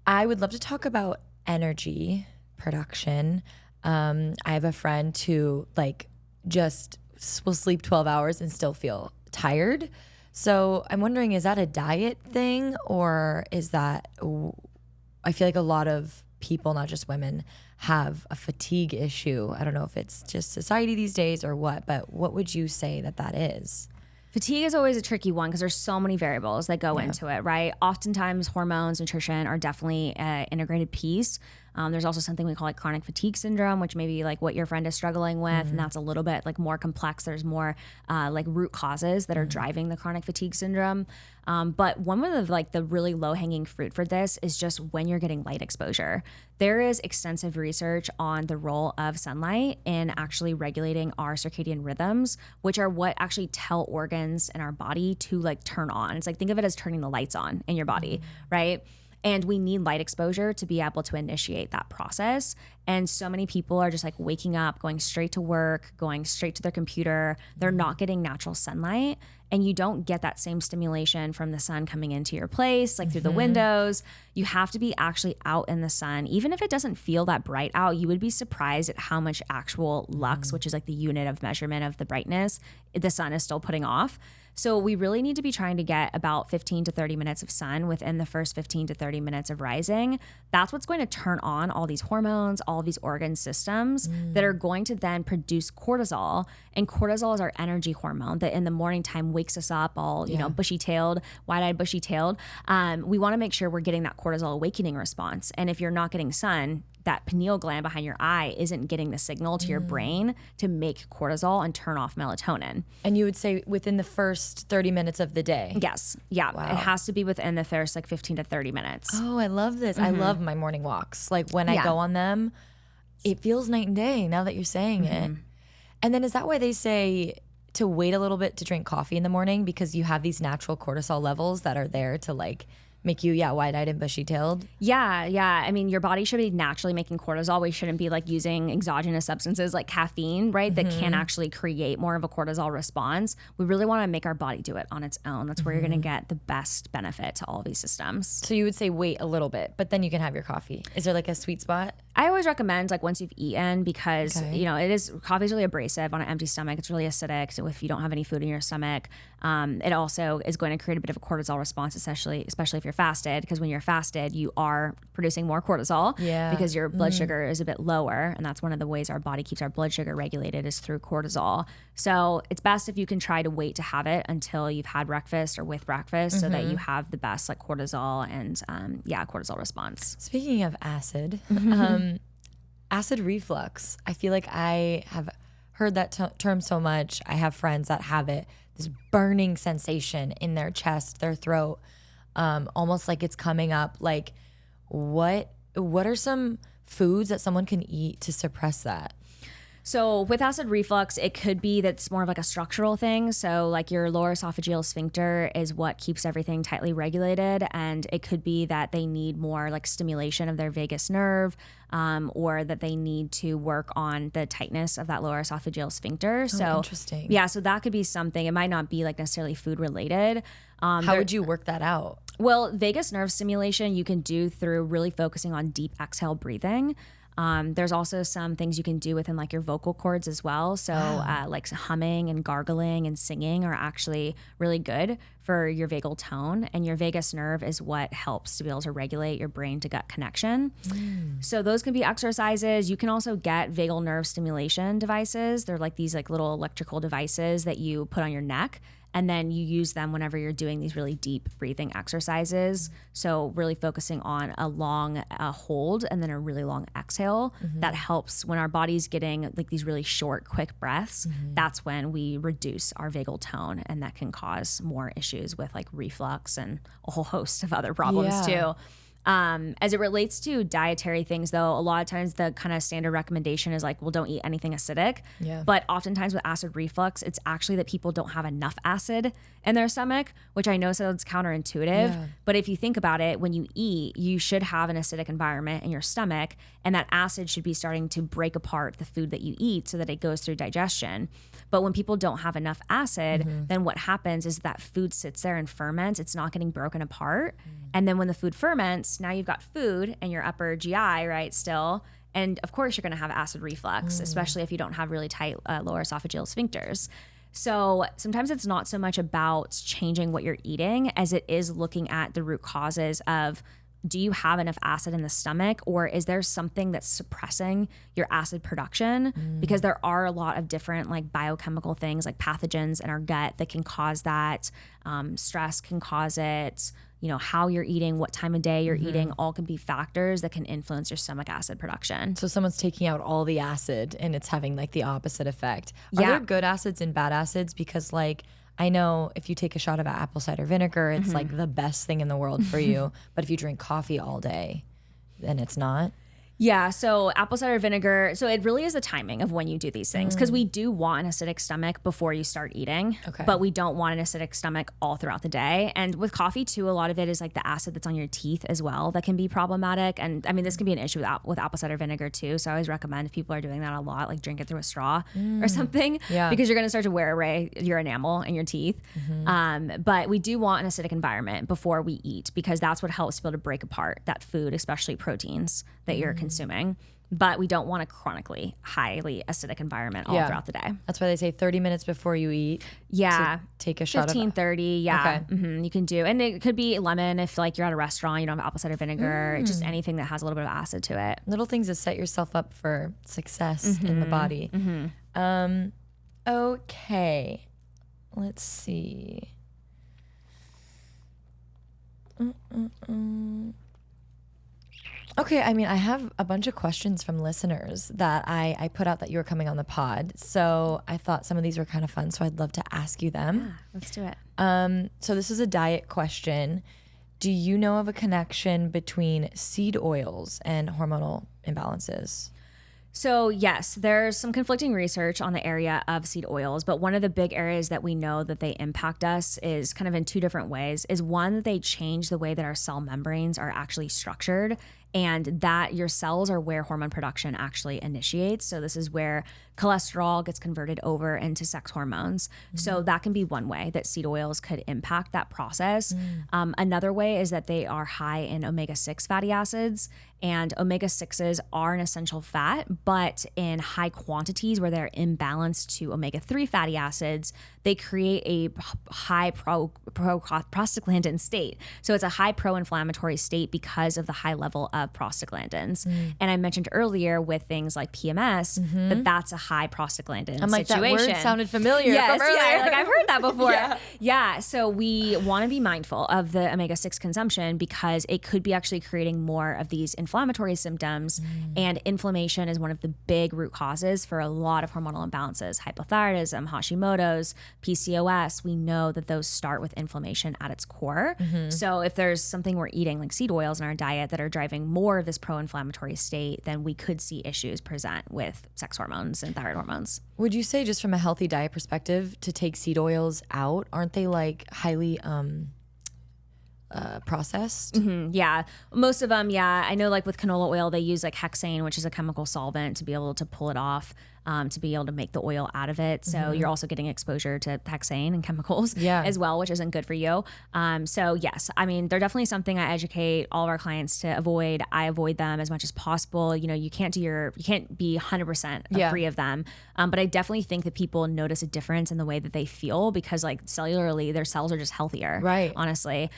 I would love to talk about energy production. I have a friend who like just will sleep 12 hours and still feel tired. So I'm wondering, is that a diet thing, or is that, I feel like a lot of people, not just women, have a fatigue issue. I don't know if it's just society these days or what, but what would you say that is? Fatigue is always a tricky one because there's so many variables that go into it, right? Oftentimes hormones, nutrition are definitely an integrated piece. There's also something we call like chronic fatigue syndrome, which may be like what your friend is struggling with. And that's a little bit like more complex. There's more like root causes that are driving the chronic fatigue syndrome. But one of the really low hanging fruit for this is just when you're getting light exposure. There is extensive research on the role of sunlight in actually regulating our circadian rhythms, which are what actually tell organs in our body to like turn on. It's like, think of it as turning the lights on in your body, right? And we need light exposure to be able to initiate that process. And so many people are just like waking up, going straight to work, going straight to their computer. They're not getting natural sunlight. And you don't get that same stimulation from the sun coming into your place, like through the windows. You have to be actually out in the sun. Even if it doesn't feel that bright out, you would be surprised at how much actual lux, which is like the unit of measurement of the brightness, the sun is still putting off. So we really need to be trying to get about 15 to 30 minutes of sun within the first 15 to 30 minutes of rising. That's what's going to turn on all these hormones, all these organ systems that are going to then produce cortisol. And cortisol is our energy hormone that in the morning time wakes wakes us up all, you know, bushy-tailed, wide-eyed, bushy-tailed. We want to make sure we're getting that cortisol awakening response. And if you're not getting sun, that pineal gland behind your eye isn't getting the signal to your brain to make cortisol and turn off melatonin. And you would say within the first 30 minutes of the day? Yes. Yeah. Wow. It has to be within the first like 15 to 30 minutes. Oh, I love this. I love my morning walks. Like when I go on them, it feels night and day now that you're saying it. And then is that why they say to wait a little bit to drink coffee in the morning, because you have these natural cortisol levels that are there to like make you, wide-eyed and bushy-tailed? Yeah. I mean, your body should be naturally making cortisol. We shouldn't be like using exogenous substances like caffeine, right? That can actually create more of a cortisol response. We really want to make our body do it on its own. That's where you're going to get the best benefit to all of these systems. So you would say wait a little bit, but then you can have your coffee. Is there like a sweet spot? I always recommend like once you've eaten, because you know coffee is really abrasive on an empty stomach. It's really acidic. So if you don't have any food in your stomach, it also is going to create a bit of a cortisol response, especially if you're fasted, because when you're fasted, you are producing more cortisol because your blood sugar is a bit lower, and that's one of the ways our body keeps our blood sugar regulated is through cortisol. So it's best if you can try to wait to have it until you've had breakfast or with breakfast, so that you have the best like cortisol and cortisol response. Speaking of acid, acid reflux. I feel like I have heard that term so much. I have friends that have it, this burning sensation in their chest, their throat, almost like it's coming up. Like what are some foods that someone can eat to suppress that? So with acid reflux, it could be that's more of like a structural thing. So like your lower esophageal sphincter is what keeps everything tightly regulated. And it could be that they need more like stimulation of their vagus nerve, or that they need to work on the tightness of that lower esophageal sphincter. So interesting. Yeah, so that could be something. It might not be like necessarily food related. How would you work that out? Well, vagus nerve stimulation you can do through really focusing on deep exhale breathing. There's also some things you can do within like your vocal cords as well. So like humming and gargling and singing are actually really good for your vagal tone, and your vagus nerve is what helps to be able to regulate your brain to gut connection. So those can be exercises. You can also get vagal nerve stimulation devices. They're like these like little electrical devices that you put on your neck, and then you use them whenever you're doing these really deep breathing exercises. So really focusing on a long hold and then a really long exhale. That helps when our body's getting like these really short, quick breaths. That's when we reduce our vagal tone, and that can cause more issues with like reflux and a whole host of other problems too. As it relates to dietary things, though, a lot of times the kind of standard recommendation is like, well, don't eat anything acidic. But oftentimes with acid reflux, it's actually that people don't have enough acid in their stomach, which I know sounds counterintuitive. But if you think about it, when you eat, you should have an acidic environment in your stomach, and that acid should be starting to break apart the food that you eat so that it goes through digestion. But when people don't have enough acid, then what happens is that food sits there and ferments. It's not getting broken apart. And then when the food ferments, now you've got food in your upper GI, right, still. And of course, you're going to have acid reflux, especially if you don't have really tight lower esophageal sphincters. So sometimes it's not so much about changing what you're eating as it is looking at the root causes of, do you have enough acid in the stomach, or is there something that's suppressing your acid production? Because there are a lot of different like biochemical things like pathogens in our gut that can cause that. Stress can cause it. You know, how you're eating, what time of day you're eating, all can be factors that can influence your stomach acid production. So someone's taking out all the acid and it's having like the opposite effect. Are there good acids and bad acids? Because like, I know if you take a shot of apple cider vinegar, it's like the best thing in the world for you. But if you drink coffee all day, then it's not. Yeah, so apple cider vinegar, so it really is the timing of when you do these things, because we do want an acidic stomach before you start eating, but we don't want an acidic stomach all throughout the day. And with coffee too, a lot of it is like the acid that's on your teeth as well that can be problematic. And I mean, this can be an issue with apple cider vinegar too. So I always recommend if people are doing that a lot, like drink it through a straw or something, because you're going to start to wear away your enamel and your teeth. But we do want an acidic environment before we eat, because that's what helps to be able to break apart that food, especially proteins that you're consuming. But we don't want a chronically highly acidic environment all throughout the day. That's why they say 30 minutes before you eat. To take a shot 15, of 30. You can do. And it could be lemon if like you're at a restaurant, you don't have apple cider vinegar, just anything that has a little bit of acid to it. Little things to set yourself up for success in the body. Okay. let's see. Okay, I mean, I have a bunch of questions from listeners that I put out that you were coming on the pod. So I thought some of these were kind of fun, so I'd love to ask you them. Yeah, let's do it. So this is a diet question. Do you know of a connection between seed oils and hormonal imbalances? So yes, there's some conflicting research on the area of seed oils, but one of the big areas that we know that they impact us is kind of in two different ways. Is one, that they change the way that our cell membranes are actually structured, and that your cells are where hormone production actually initiates. So this is where cholesterol gets converted over into sex hormones. So that can be one way that seed oils could impact that process. Another way is that they are high in omega-6 fatty acids, and omega-6s are an essential fat, but in high quantities where they're imbalanced to omega-3 fatty acids, they create a high prostaglandin state. So it's a high pro-inflammatory state because of the high level of prostaglandins. And I mentioned earlier with things like PMS that that's a high prostaglandin I'm like, situation. that word sounded familiar Yes, from earlier. yeah, like I've heard that before. Yeah. Yeah, so we want to be mindful of the omega-6 consumption because it could be actually creating more of these inflammatory symptoms, and inflammation is one of the big root causes for a lot of hormonal imbalances. Hypothyroidism, Hashimoto's, PCOS, we know that those start with inflammation at its core. So if there's something we're eating like seed oils in our diet that are driving more of this pro-inflammatory state, then we could see issues present with sex hormones and thyroid hormones. Would you say, just from a healthy diet perspective, to take seed oils out, aren't they like highly processed? Yeah, most of them. Yeah, I know like with canola oil, they use like hexane, which is a chemical solvent, to be able to pull it off, to be able to make the oil out of it. So you're also getting exposure to hexane and chemicals as well, which isn't good for you. So yes, I mean, they're definitely something I educate all of our clients to avoid. I avoid them as much as possible. You know, you can't be 100% free of them. But I definitely think that people notice a difference in the way that they feel because like cellularly, their cells are just healthier, right? Honestly.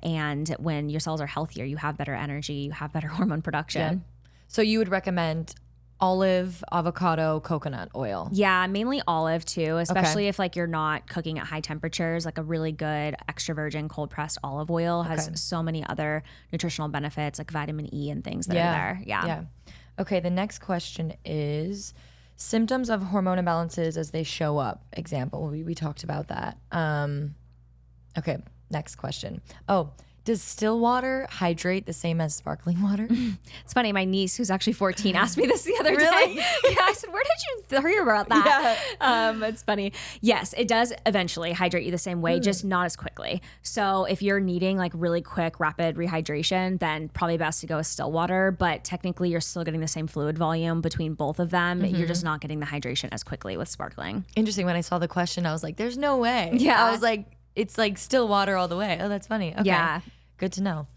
And when your cells are healthier, you have better energy, you have better hormone production. So you would recommend olive, avocado, coconut oil? Yeah, mainly olive too, especially if like you're not cooking at high temperatures. Like a really good extra virgin cold pressed olive oil has so many other nutritional benefits like vitamin E and things that are there. Yeah. Okay, the next question is symptoms of hormone imbalances as they show up. Example, we talked about that. Okay, next question. Oh, does still water hydrate the same as sparkling water? It's funny. My niece, who's actually 14, asked me this the other Really? day. Yeah, I said, where did you hear about that? It's funny. Yes, it does eventually hydrate you the same way, just not as quickly. So if you're needing like really quick, rapid rehydration, then probably best to go with still water. But technically, you're still getting the same fluid volume between both of them. You're just not getting the hydration as quickly with sparkling. Interesting. When I saw the question, I was like, there's no way. Yeah. I was like, it's like still water all the way. Oh, that's funny. Okay. Yeah. Good to know.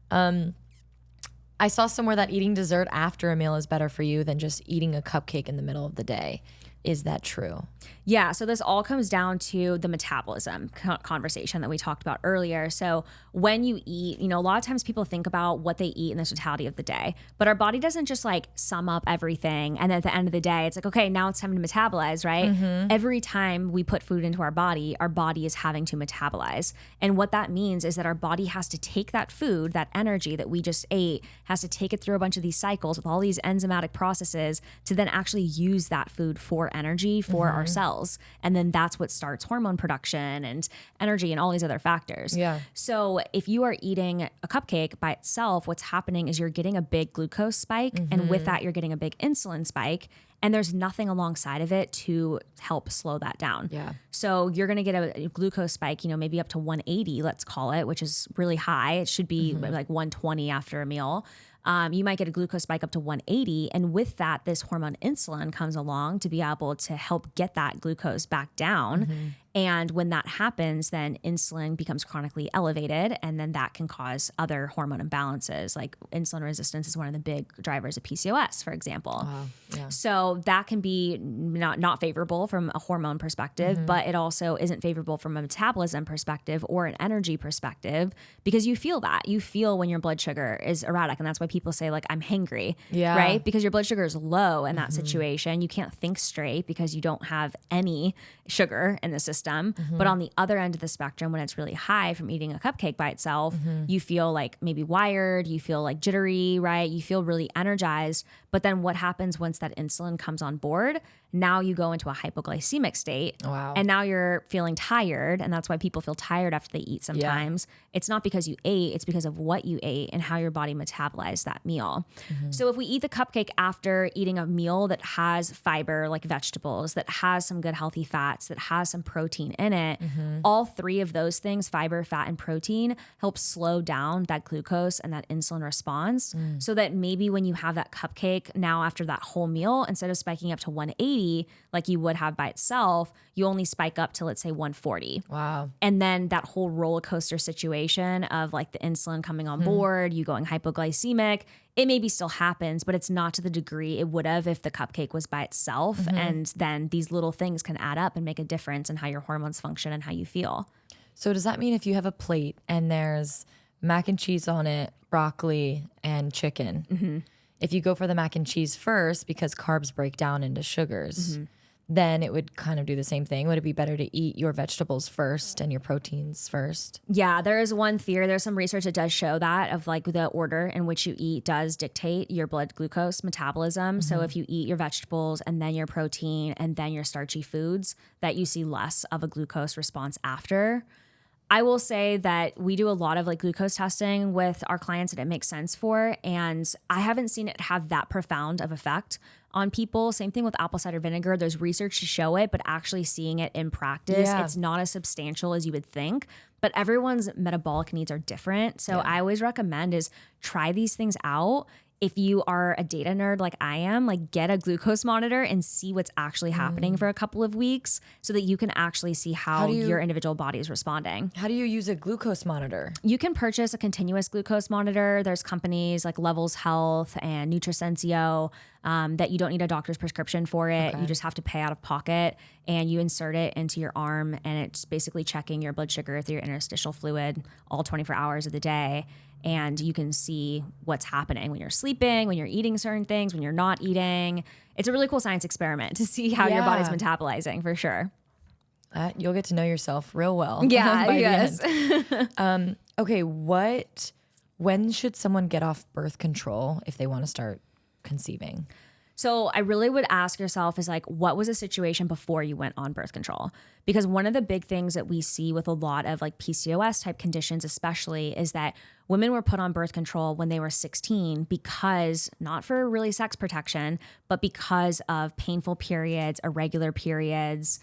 I saw somewhere that eating dessert after a meal is better for you than just eating a cupcake in the middle of the day. Is that true? Yeah, so this all comes down to the metabolism conversation that we talked about earlier. So when you eat, you know, a lot of times people think about what they eat in the totality of the day, but our body doesn't just like sum up everything. And then at the end of the day, it's like, okay, now it's time to metabolize, right? Every time we put food into our body is having to metabolize. And what that means is that our body has to take that food, that energy that we just ate, has to take it through a bunch of these cycles with all these enzymatic processes to then actually use that food for energy for our cells. And then that's what starts hormone production and energy and all these other factors. Yeah. So if you are eating a cupcake by itself, what's happening is you're getting a big glucose spike. And with that, you're getting a big insulin spike. And there's nothing alongside of it to help slow that down. Yeah. So you're going to get a glucose spike, you know, maybe up to 180, let's call it, which is really high. It should be like 120 after a meal. You might get a glucose spike up to 180. And with that, this hormone insulin comes along to be able to help get that glucose back down. And when that happens, then insulin becomes chronically elevated, and then that can cause other hormone imbalances. Like insulin resistance is one of the big drivers of PCOS, for example. Wow. Yeah. So that can be not favorable from a hormone perspective, but it also isn't favorable from a metabolism perspective or an energy perspective, because you feel that. You feel when your blood sugar is erratic, and that's why people say like, I'm hangry, right? Because your blood sugar is low in that situation. You can't think straight because you don't have any sugar in the system. system. But on the other end of the spectrum, when it's really high from eating a cupcake by itself, you feel like maybe wired, you feel like jittery, right? You feel really energized. But then what happens once that insulin comes on board? Now you go into a hypoglycemic state. Wow. And now you're feeling tired. And that's why people feel tired after they eat sometimes. It's not because you ate, it's because of what you ate and how your body metabolized that meal. So if we eat the cupcake after eating a meal that has fiber, like vegetables, that has some good healthy fats, that has some protein in it, all three of those things, fiber, fat, and protein, help slow down that glucose and that insulin response so that maybe when you have that cupcake now after that whole meal, instead of spiking up to 180 like you would have by itself, you only spike up to, let's say, 140. Wow. And then that whole roller coaster situation of like the insulin coming on board, you going hypoglycemic, it maybe still happens, but it's not to the degree it would have if the cupcake was by itself. And then these little things can add up and make a difference in how your hormones function and how you feel. So does that mean if you have a plate and there's mac and cheese on it, broccoli, and chicken, if you go for the mac and cheese first because carbs break down into sugars, then it would kind of do the same thing? Would it be better to eat your vegetables first and your proteins first? Yeah, there is one theory. There's some research that does show that of like the order in which you eat does dictate your blood glucose metabolism. So if you eat your vegetables and then your protein and then your starchy foods, that you see less of a glucose response after. I will say that we do a lot of like glucose testing with our clients that it makes sense for. And I haven't seen it have that profound of effect on people. Same thing with apple cider vinegar. There's research to show it, but actually seeing it in practice, it's not as substantial as you would think. But everyone's metabolic needs are different. So I always recommend is try these things out. If you are a data nerd like I am, like get a glucose monitor and see what's actually happening for a couple of weeks so that you can actually see how your individual body is responding. How do you use a glucose monitor? You can purchase a continuous glucose monitor. There's companies like Levels Health and Nutrisensio that you don't need a doctor's prescription for it. You just have to pay out of pocket and you insert it into your arm and it's basically checking your blood sugar through your interstitial fluid all 24 hours of the day. And you can see what's happening when you're sleeping, when you're eating certain things, when you're not eating. It's a really cool science experiment to see how your body's metabolizing for sure. You'll get to know yourself real well. Yeah, by yes. the end. Okay, when should someone get off birth control if they want to start conceiving? So I really would ask yourself is like, what was the situation before you went on birth control? Because one of the big things that we see with a lot of like PCOS type conditions, especially, is that women were put on birth control when they were 16 because not for really sex protection, but because of painful periods, irregular periods,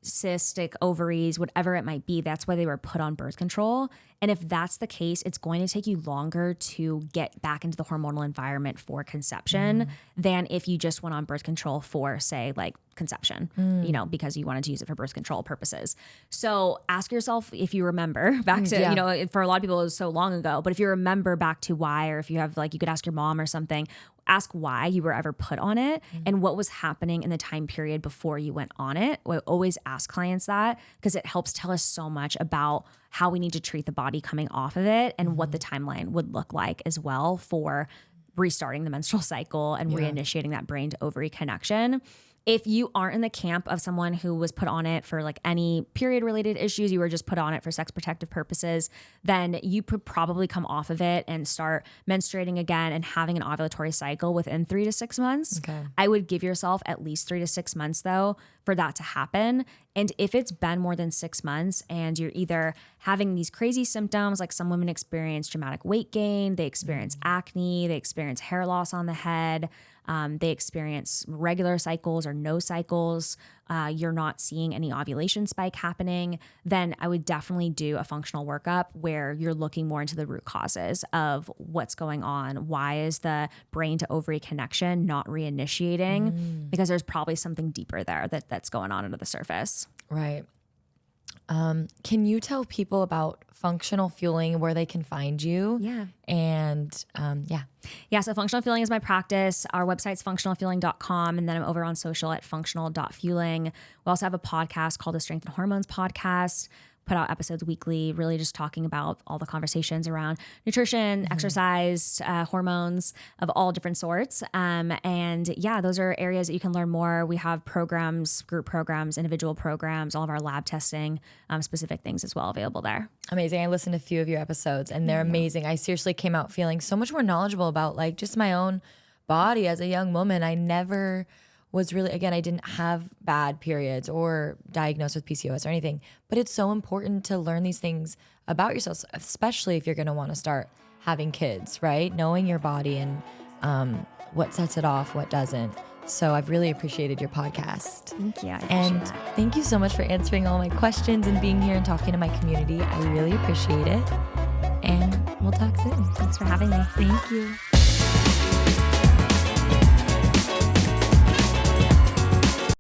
cystic ovaries, whatever it might be. That's why they were put on birth control. And if that's the case, it's going to take you longer to get back into the hormonal environment for conception than if you just went on birth control for, say, like conception, you know, because you wanted to use it for birth control purposes. So ask yourself if you remember back to, you know, for a lot of people it was so long ago, but if you remember back to why, or if you have like, you could ask your mom or something, ask why you were ever put on it and what was happening in the time period before you went on it. I always ask clients that because it helps tell us so much about how we need to treat the body coming off of it and what the timeline would look like as well for restarting the menstrual cycle and reinitiating that brain to ovary connection. If you aren't in the camp of someone who was put on it for like any period related issues, you were just put on it for sex protective purposes, then you could probably come off of it and start menstruating again and having an ovulatory cycle within 3 to 6 months. Okay. I would give yourself at least 3 to 6 months though for that to happen. And if it's been more than 6 months and you're either having these crazy symptoms, like some women experience dramatic weight gain, they experience acne, they experience hair loss on the head, they experience regular cycles or no cycles, you're not seeing any ovulation spike happening, then I would definitely do a functional workup where you're looking more into the root causes of what's going on. Why is the brain to ovary connection not reinitiating? Because there's probably something deeper there that's going on under the surface. Right. Can you tell people about functional fueling, where they can find you? Yeah. And Yeah, so functional fueling is my practice. Our website's functionalfueling.com, and then I'm over on social at functional.fueling. We also have a podcast called the Strength and Hormones Podcast. put out episodes weekly, really just talking about all the conversations around nutrition, exercise, hormones of all different sorts. And yeah, those are areas that you can learn more. We have programs, group programs, individual programs, all of our lab testing, specific things as well available there. Amazing. I listened to a few of your episodes and they're amazing. I seriously came out feeling so much more knowledgeable about like just my own body as a young woman. I never was really, again, I didn't have bad periods or diagnosed with PCOS or anything, but it's so important to learn these things about yourself, especially if you're going to want to start having kids, right? Knowing your body and what sets it off, what doesn't. So I've really appreciated your podcast. Thank you. And thank you so much for answering all my questions and being here and talking to my community. I really appreciate it. And we'll talk soon. Thanks for having me. Thank you.